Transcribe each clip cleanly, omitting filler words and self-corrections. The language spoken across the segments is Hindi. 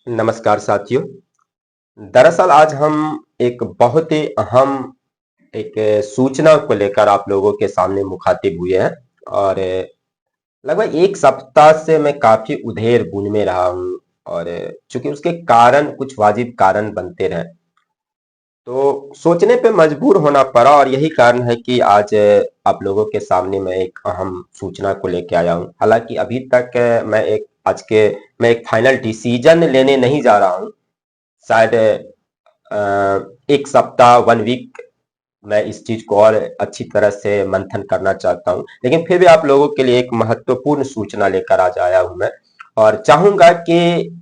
नमस्कार साथियों। दरअसल आज हम एक बहुत ही अहम एक सूचना को लेकर आप लोगों के सामने मुखातिब हुए हैं और लगभग एक सप्ताह से मैं काफी उधेर बुन में रहा हूँ और चूंकि उसके कारण कुछ वाजिब कारण बनते रहे तो सोचने पे मजबूर होना पड़ा और यही कारण है कि आज आप लोगों के सामने मैं एक अहम सूचना को लेके आया हूँ। हालांकि अभी तक मैं एक फाइनल डिसीजन लेने नहीं जा रहा हूँ। शायद एक सप्ताह 1 वीक मैं इस चीज को और अच्छी तरह से मंथन करना चाहता हूँ, लेकिन फिर भी आप लोगों के लिए एक महत्वपूर्ण सूचना लेकर आज आया हूँ मैं और चाहूंगा कि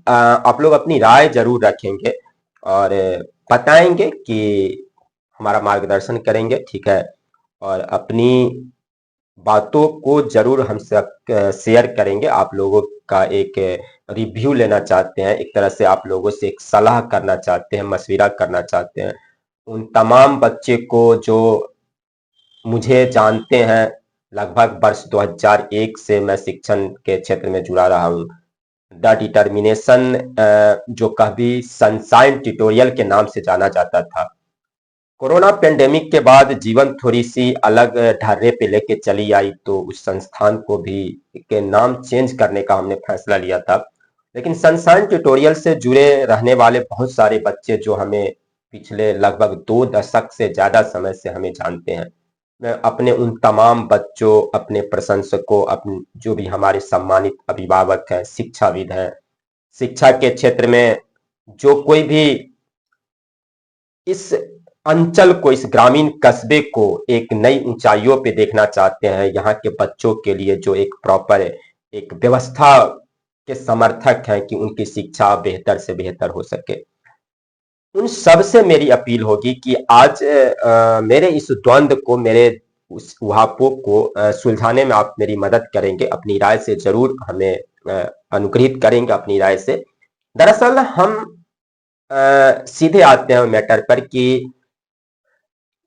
आप लोग अपनी राय जरूर रखेंगे और बताएंगे कि हमारा मार्गदर्शन करेंगे, ठीक है। और अपनी बातों को जरूर हमसे शेयर करेंगे। आप लोगों का एक रिव्यू लेना चाहते हैं, एक तरह से आप लोगों से एक सलाह करना चाहते हैं, मशविरा करना चाहते हैं उन तमाम बच्चे को जो मुझे जानते हैं। लगभग वर्ष 2001 से मैं शिक्षण के क्षेत्र में जुड़ा रहा हूँ। द डिटर्मिनेशन जो कभी सनशाइन ट्यूटोरियल के नाम से जाना जाता था। कोरोना पेंडेमिक के बाद जीवन थोड़ी सी अलग ढर्रे पे लेके चली आई तो उस संस्थान को भी के नाम चेंज करने का हमने फैसला लिया था। लेकिन सनशाइन ट्यूटोरियल से जुड़े रहने वाले बहुत सारे बच्चे जो हमें पिछले लगभग 2 दशक से ज्यादा समय से हमें जानते हैं। मैं अपने उन तमाम बच्चों, अपने प्रशंसकों, अपने जो भी हमारे सम्मानित अभिभावक हैं, शिक्षाविद हैं, शिक्षा के क्षेत्र में जो कोई भी इस अंचल को, इस ग्रामीण कस्बे को एक नई ऊंचाइयों पे देखना चाहते हैं, यहाँ के बच्चों के लिए जो एक प्रॉपर एक व्यवस्था के समर्थक हैं कि उनकी शिक्षा बेहतर से बेहतर हो सके, उन सब से मेरी अपील होगी कि आज मेरे इस द्वंद को, मेरे उस उहापों को सुलझाने में आप मेरी मदद करेंगे। अपनी राय से जरूर हमें अनुग्रहित करेंगे अपनी राय से। दरअसल हम सीधे आते हैं मैटर पर कि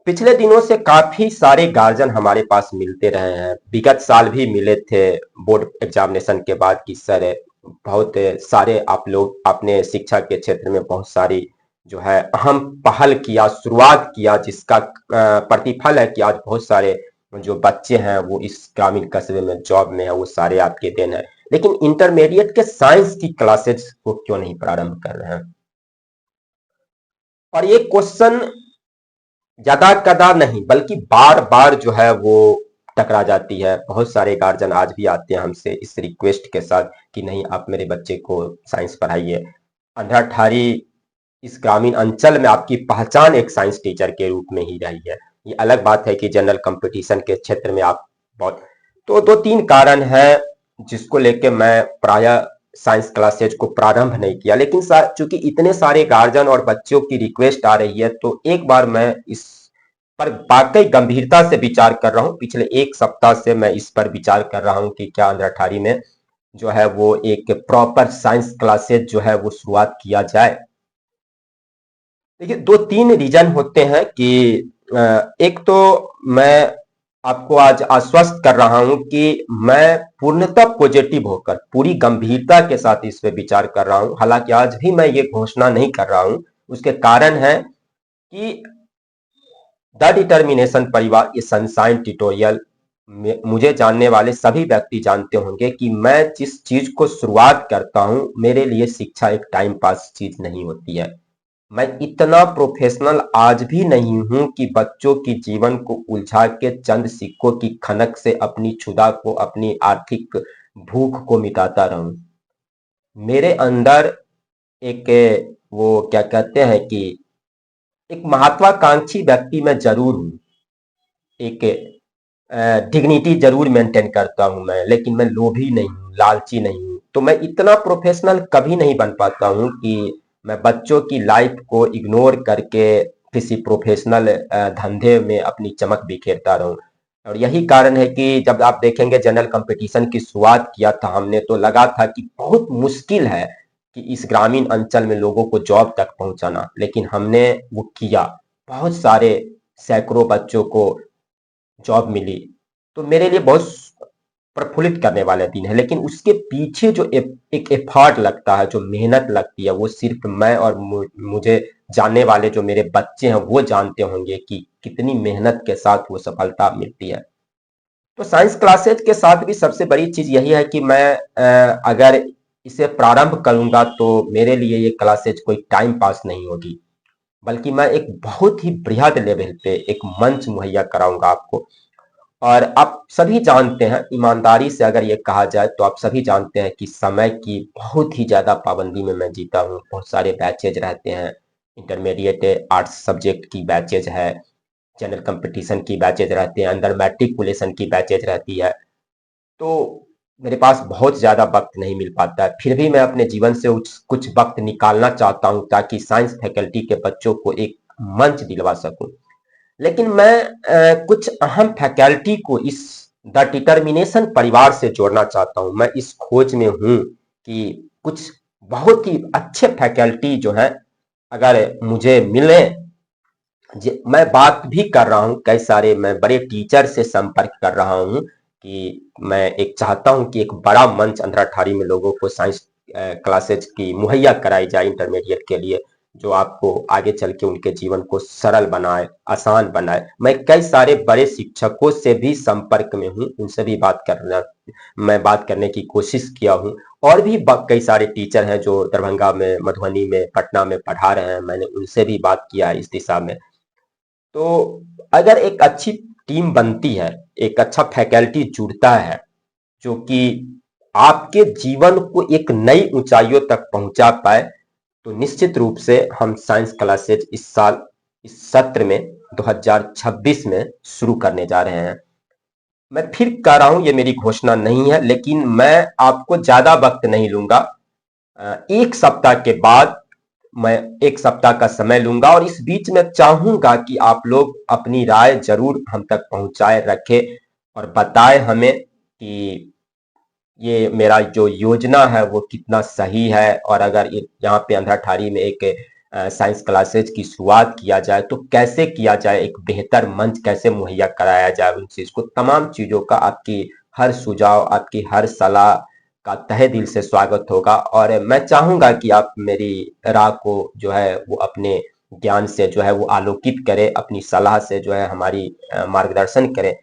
पिछले दिनों से काफी सारे गार्जियन हमारे पास मिलते रहे हैं। विगत साल भी मिले थे बोर्ड एग्जामिनेशन के बाद कि सर बहुत सारे आप लोग आपने शिक्षा के क्षेत्र में बहुत सारी जो है अहम पहल किया, शुरुआत किया, जिसका प्रतिफल है कि आज बहुत सारे जो बच्चे हैं वो इस ग्रामीण कस्बे में जॉब में है, वो सारे आपके देन है। लेकिन इंटरमीडिएट के साइंस की क्लासेस को क्यों नहीं प्रारंभ कर रहे हैं? और ये क्वेश्चन ज्यादा कदा नहीं बल्कि बार बार जो है वो टकरा जाती है। बहुत सारे गार्जियन आज भी आते हैं हमसे इस रिक्वेस्ट के साथ कि नहीं, आप मेरे बच्चे को साइंस पढ़ाइए। अंधा ठारी इस ग्रामीण अंचल में आपकी पहचान एक साइंस टीचर के रूप में ही रही है। ये अलग बात है कि जनरल कंपटीशन के क्षेत्र में आप बहुत, तो 2-3 कारण है जिसको लेके मैं प्राय साइंस क्लासेज को प्रारंभ नहीं किया। लेकिन चूंकि इतने सारे गार्जियन और बच्चों की रिक्वेस्ट आ रही है तो एक बार मैं इस पर वाकई गंभीरता से विचार कर रहा हूँ। पिछले एक सप्ताह से मैं इस पर विचार कर रहा हूँ कि क्या अंधराठारी में जो है वो एक प्रॉपर साइंस क्लासेज जो है वो शुरुआत किया जाए। देखिए, 2-3 रीजन होते हैं कि एक तो मैं आपको आज आश्वस्त कर रहा हूं कि मैं पूर्णतः पॉजिटिव होकर पूरी गंभीरता के साथ इस पे विचार कर रहा हूं। हालांकि आज भी मैं ये घोषणा नहीं कर रहा हूं। उसके कारण है कि द डिटर्मिनेशन परिवार, ये सनशाइन ट्यूटोरियल में मुझे जानने वाले सभी व्यक्ति जानते होंगे कि मैं जिस चीज को शुरुआत करता हूं, मेरे लिए शिक्षा एक टाइम पास चीज नहीं होती है। मैं इतना प्रोफेशनल आज भी नहीं हूं कि बच्चों की जीवन को उलझा के चंद सिक्कों की खनक से अपनी क्षुधा को, अपनी आर्थिक भूख को मिटाता रहूं। मेरे अंदर एक वो क्या कहते हैं कि एक महत्वाकांक्षी व्यक्ति मैं जरूर हूं। एक डिग्निटी जरूर मेंटेन करता हूं मैं, लेकिन मैं लोभी नहीं हूं, लालची नहीं हूं। तो मैं इतना प्रोफेशनल कभी नहीं बन पाता हूं कि मैं बच्चों की लाइफ को इग्नोर करके किसी प्रोफेशनल धंधे में अपनी चमक बिखेरता रहूं। और यही कारण है कि जब आप देखेंगे जनरल कंपटीशन की शुरुआत किया था हमने, तो लगा था कि बहुत मुश्किल है कि इस ग्रामीण अंचल में लोगों को जॉब तक पहुंचाना, लेकिन हमने वो किया। बहुत सारे सैकड़ों बच्चों को जॉब मिली। तो मेरे लिए बहुत प्रफुल्लित करने वाले दिन है, लेकिन उसके पीछे जो एक एफर्ट लगता है, जो मेहनत लगती है, वो सिर्फ मैं और मुझे जानने वाले जो मेरे बच्चे हैं वो जानते होंगे कि कितनी मेहनत के साथ वो सफलता मिलती है। तो साइंस क्लासेज के साथ भी सबसे बड़ी चीज यही है कि मैं अगर इसे प्रारंभ करूंगा तो मेरे लिए ये क्लासेज कोई टाइम पास नहीं होगी, बल्कि मैं एक बहुत ही बृहद लेवल पे एक मंच मुहैया कराऊंगा आपको। और आप सभी जानते हैं, ईमानदारी से अगर ये कहा जाए तो आप सभी जानते हैं कि समय की बहुत ही ज्यादा पाबंदी में मैं जीता हूँ। बहुत सारे बैचेज रहते हैं, इंटरमीडिएट आर्ट्स सब्जेक्ट की बैचेज है, जनरल कंपटीशन की बैचेज रहते हैं, अंडर मैट्रिकुलेशन की बैचेज रहती है। तो मेरे पास बहुत ज्यादा वक्त नहीं मिल पाता है, फिर भी मैं अपने जीवन से कुछ वक्त निकालना चाहता हूं ताकि साइंस फैकल्टी के बच्चों को एक मंच दिलवा सकूं। लेकिन मैं कुछ अहम फैकल्टी को इस द डिटर्मिनेशन परिवार से जोड़ना चाहता हूं। मैं इस खोज में हूं कि कुछ बहुत ही अच्छे फैकल्टी जो है अगर मुझे मिले। मैं बात भी कर रहा हूँ, कई सारे मैं बड़े टीचर से संपर्क कर रहा हूँ कि मैं एक चाहता हूँ कि एक बड़ा मंच अंतरठारी में लोगों को साइंस क्लासेज की मुहैया कराई जाए इंटरमीडिएट के लिए, जो आपको आगे चल के उनके जीवन को सरल बनाए, आसान बनाए। मैं कई सारे बड़े शिक्षकों से भी संपर्क में हूँ, उनसे भी मैं बात करने की कोशिश किया हूँ। और भी कई सारे टीचर हैं जो दरभंगा में, मधुबनी में, पटना में पढ़ा रहे हैं, मैंने उनसे भी बात किया है इस दिशा में। तो अगर एक अच्छी टीम बनती है, एक अच्छा फैकल्टी जुड़ता है जो कि आपके जीवन को एक नई ऊंचाइयों तक पहुंचा पाए, तो निश्चित रूप से हम साइंस क्लासेज इस साल, इस सत्र में 2026 में शुरू करने जा रहे हैं। मैं फिर कह रहा हूं, ये मेरी घोषणा नहीं है, लेकिन मैं आपको ज्यादा वक्त नहीं लूंगा। एक सप्ताह के बाद मैं एक सप्ताह का समय लूंगा और इस बीच में चाहूंगा कि आप लोग अपनी राय जरूर हम तक पहुंचाए रखें और बताएं हमें कि ये मेरा जो योजना है वो कितना सही है। और अगर यहाँ पे अंधाठारी में एक साइंस क्लासेज की शुरुआत किया जाए तो कैसे किया जाए, एक बेहतर मंच कैसे मुहैया कराया जाए, उन चीज को, तमाम चीजों का आपकी हर सुझाव, आपकी हर सलाह का तहे दिल से स्वागत होगा। और मैं चाहूंगा कि आप मेरी राह को जो है वो अपने ज्ञान से जो है वो आलोकित करें, अपनी सलाह से जो है हमारी मार्गदर्शन करें,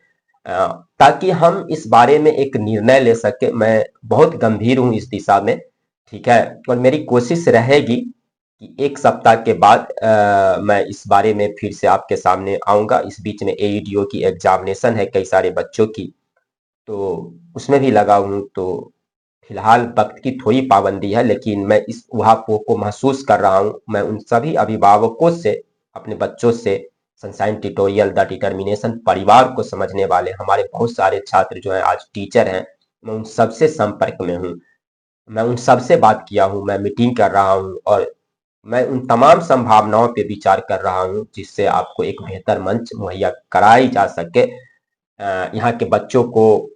ताकि हम इस बारे में एक निर्णय ले सके। मैं बहुत गंभीर हूं इस दिशा में, ठीक है। और मेरी कोशिश रहेगी कि एक सप्ताह के बाद मैं इस बारे में फिर से आपके सामने आऊंगा। इस बीच में एईडीओ की एग्जामिनेशन है कई सारे बच्चों की, तो उसमें भी लगा हूं। तो फिलहाल वक्त की थोड़ी पाबंदी है, लेकिन मैं इस उहापोह को महसूस कर रहा हूं। मैं उन सभी अभिभावकों से, अपने बच्चों से, सनशाइन ट्यूटोरियल द डिटर्मिनेशन परिवार को समझने वाले हमारे बहुत सारे छात्र जो हैं आज टीचर हैं, मैं उन सबसे संपर्क में हूँ। मैं उन सबसे बात किया हूँ, मैं मीटिंग कर रहा हूँ और मैं उन तमाम संभावनाओं पे विचार कर रहा हूँ जिससे आपको एक बेहतर मंच मुहैया कराई जा सके, यहाँ के बच्चों को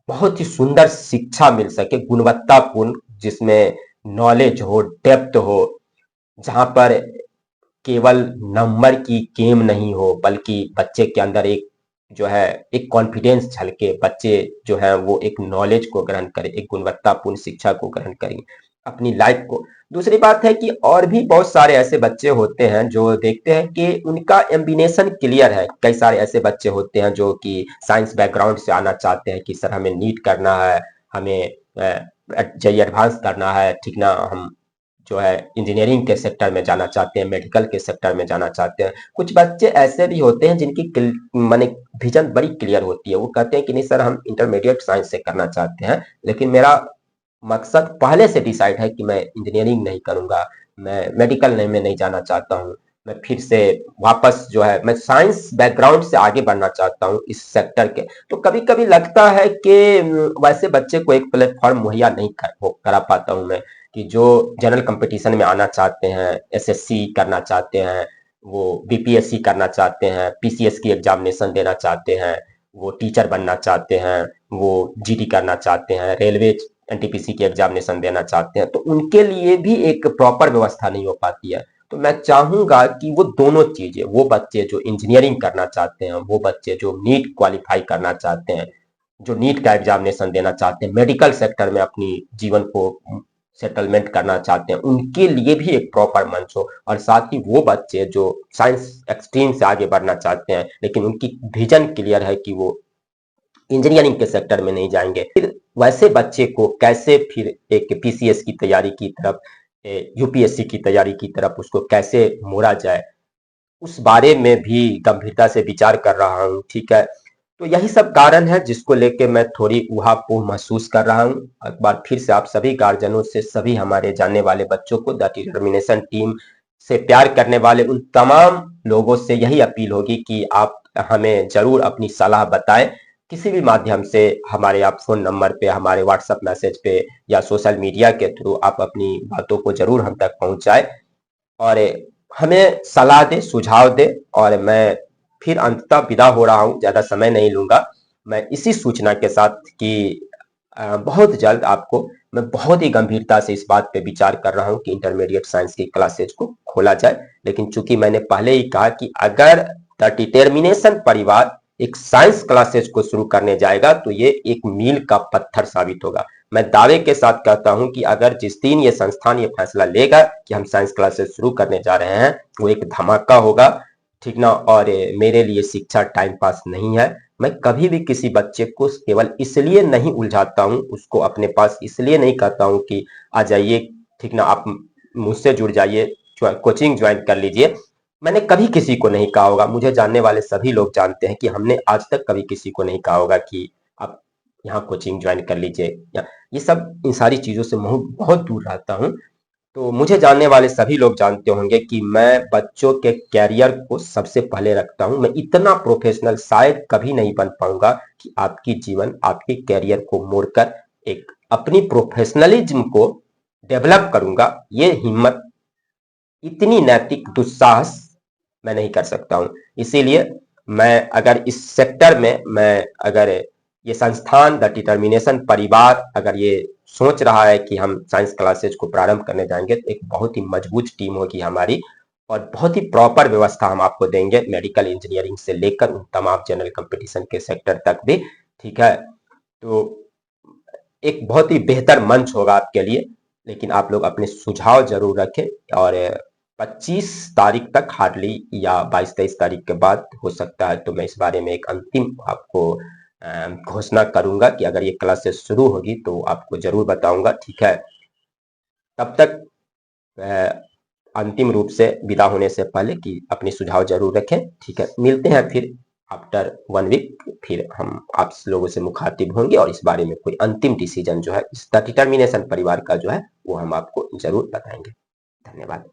बहुत ही सुंदर शिक्षा मिल सके, गुणवत्तापूर्ण, जिसमें नॉलेज हो, डेप्थ हो, जहां पर केवल नंबर की गेम नहीं हो, बल्कि बच्चे के अंदर एक जो है एक कॉन्फिडेंस झलके, बच्चे जो है वो एक नॉलेज को ग्रहण करें, एक गुणवत्तापूर्ण शिक्षा को ग्रहण करें अपनी लाइफ को। दूसरी बात है कि और भी बहुत सारे ऐसे बच्चे होते हैं जो देखते हैं कि उनका एम्बिनेशन क्लियर है। कई सारे ऐसे बच्चे होते हैं जो कि साइंस बैकग्राउंड से आना चाहते हैं कि सर हमें नीट करना है, हमें जेई एडवांस करना है, ठीक ना, हम जो है इंजीनियरिंग के सेक्टर में जाना चाहते हैं, मेडिकल के सेक्टर में जाना चाहते हैं। कुछ बच्चे ऐसे भी होते हैं जिनकी माने विजन बड़ी क्लियर होती है, वो कहते हैं कि नहीं सर हम इंटरमीडिएट साइंस से करना चाहते हैं, लेकिन मेरा मकसद पहले से डिसाइड है कि मैं इंजीनियरिंग नहीं करूंगा, मैं मेडिकल में नहीं जाना चाहता हूँ, मैं फिर से वापस जो है मैं साइंस बैकग्राउंड से आगे बढ़ना चाहता हूँ इस सेक्टर के। तो कभी कभी लगता है कि वैसे बच्चे को एक प्लेटफॉर्म मुहैया नहीं करा पाता हूँ मैं, कि जो जनरल कंपटीशन में आना चाहते हैं, एसएससी करना चाहते हैं, वो बीपीएससी करना चाहते हैं, पीसीएस की एग्जामिनेशन देना चाहते हैं, वो टीचर बनना चाहते हैं, वो जीडी करना चाहते हैं, रेलवे एनटीपीसी की एग्जामिनेशन देना चाहते हैं, तो उनके लिए भी एक प्रॉपर व्यवस्था नहीं हो पाती है। तो मैं चाहूंगा कि वो दोनों चीजें, वो बच्चे जो इंजीनियरिंग करना चाहते हैं, वो बच्चे जो नीट क्वालिफाई करना चाहते हैं, जो नीट का एग्जामिनेशन देना चाहते हैं, मेडिकल सेक्टर में अपनी जीवन को सेटलमेंट करना चाहते हैं, उनके लिए भी एक प्रॉपर मंच हो। और साथ ही वो बच्चे जो साइंस एक्सट्रीम से आगे बढ़ना चाहते हैं लेकिन उनकी विजन क्लियर है कि वो इंजीनियरिंग के सेक्टर में नहीं जाएंगे, फिर वैसे बच्चे को कैसे फिर एक पीसीएस की तैयारी की तरफ, यूपीएससी की तैयारी की तरफ उसको कैसे मोड़ा जाए, उस बारे में भी गंभीरता से विचार कर रहा हूँ। ठीक है, तो यही सब कारण है जिसको लेके मैं थोड़ी ऊहापोह महसूस कर रहा हूँ। एक बार फिर से आप सभी गार्जियनों से, सभी हमारे जानने वाले बच्चों को, द डिटर्मिनेशन टीम से प्यार करने वाले उन तमाम लोगों से यही अपील होगी कि आप हमें जरूर अपनी सलाह बताएं, किसी भी माध्यम से, हमारे आप फोन नंबर पे, हमारे व्हाट्सएप मैसेज पे या सोशल मीडिया के थ्रू आप अपनी बातों को जरूर हम तक पहुंचाएं और हमें सलाह दे, सुझाव दे। और मैं फिर अंततः विदा हो रहा हूं, ज्यादा समय नहीं लूंगा। मैं इसी सूचना के साथ कि बहुत जल्द आपको, मैं बहुत ही गंभीरता से इस बात पे विचार कर रहा हूं कि इंटरमीडिएट साइंस की क्लासेज को खोला जाए। लेकिन चूंकि मैंने पहले ही कहा कि अगर द डिटर्मिनेशन परिवार एक साइंस क्लासेज को शुरू करने जाएगा तो ये एक मील का पत्थर साबित होगा। मैं दावे के साथ कहता हूं कि अगर जिस दिन ये संस्थान ये फैसला लेगा कि हम साइंस क्लासेस शुरू करने जा रहे हैं, वो एक धमाका होगा, ठीक ना। और मेरे लिए शिक्षा टाइम पास नहीं है। मैं कभी भी किसी बच्चे को केवल इसलिए नहीं उलझाता हूं, उसको अपने पास इसलिए नहीं कहता हूं कि आ जाइए, ठीक ना, आप मुझसे जुड़ जाइए, कोचिंग ज्वाइन कर लीजिए। मैंने कभी किसी को नहीं कहा होगा, मुझे जानने वाले सभी लोग जानते हैं कि हमने आज तक कभी किसी को नहीं कहा होगा कि आप यहाँ कोचिंग ज्वाइन कर लीजिए, या ये सब, इन सारी चीजों से बहुत दूर रहता हूँ। तो मुझे जानने वाले सभी लोग जानते होंगे कि मैं बच्चों के कैरियर को सबसे पहले रखता हूं। मैं इतना प्रोफेशनल शायद कभी नहीं बन पाऊंगा कि आपकी जीवन, आपके कैरियर को मोड़कर एक अपनी प्रोफेशनलिज्म को डेवलप करूंगा, ये हिम्मत, इतनी नैतिक दुस्साहस मैं नहीं कर सकता हूं। इसीलिए मैं अगर इस सेक्टर में, मैं अगर ये संस्थान द डिटर्मिनेशन परिवार अगर ये सोच रहा है कि हम साइंस क्लासेज को प्रारंभ करने जाएंगे, तो एक बहुत ही मजबूत टीम होगी हमारी और बहुत ही प्रॉपर व्यवस्था हम आपको देंगे, मेडिकल इंजीनियरिंग से लेकर उन तमाम जनरल कंपटीशन के सेक्टर तक भी। ठीक है, तो एक बहुत ही बेहतर मंच होगा आपके लिए। लेकिन आप लोग अपने सुझाव जरूर रखें और 25 तारीख तक हार्डली, या 22-23 तारीख के बाद हो सकता है तो मैं इस बारे में एक अंतिम आपको घोषणा करूंगा कि अगर ये क्लासेस शुरू होगी तो आपको जरूर बताऊंगा। ठीक है, तब तक अंतिम रूप से विदा होने से पहले कि अपने सुझाव जरूर रखें। ठीक है, मिलते हैं फिर आफ्टर 1 वीक, फिर हम आप लोगों से मुखातिब होंगे और इस बारे में कोई अंतिम डिसीजन जो है, इस डिटर्मिनेशन परिवार का जो है, वो हम आपको जरूर बताएंगे। धन्यवाद।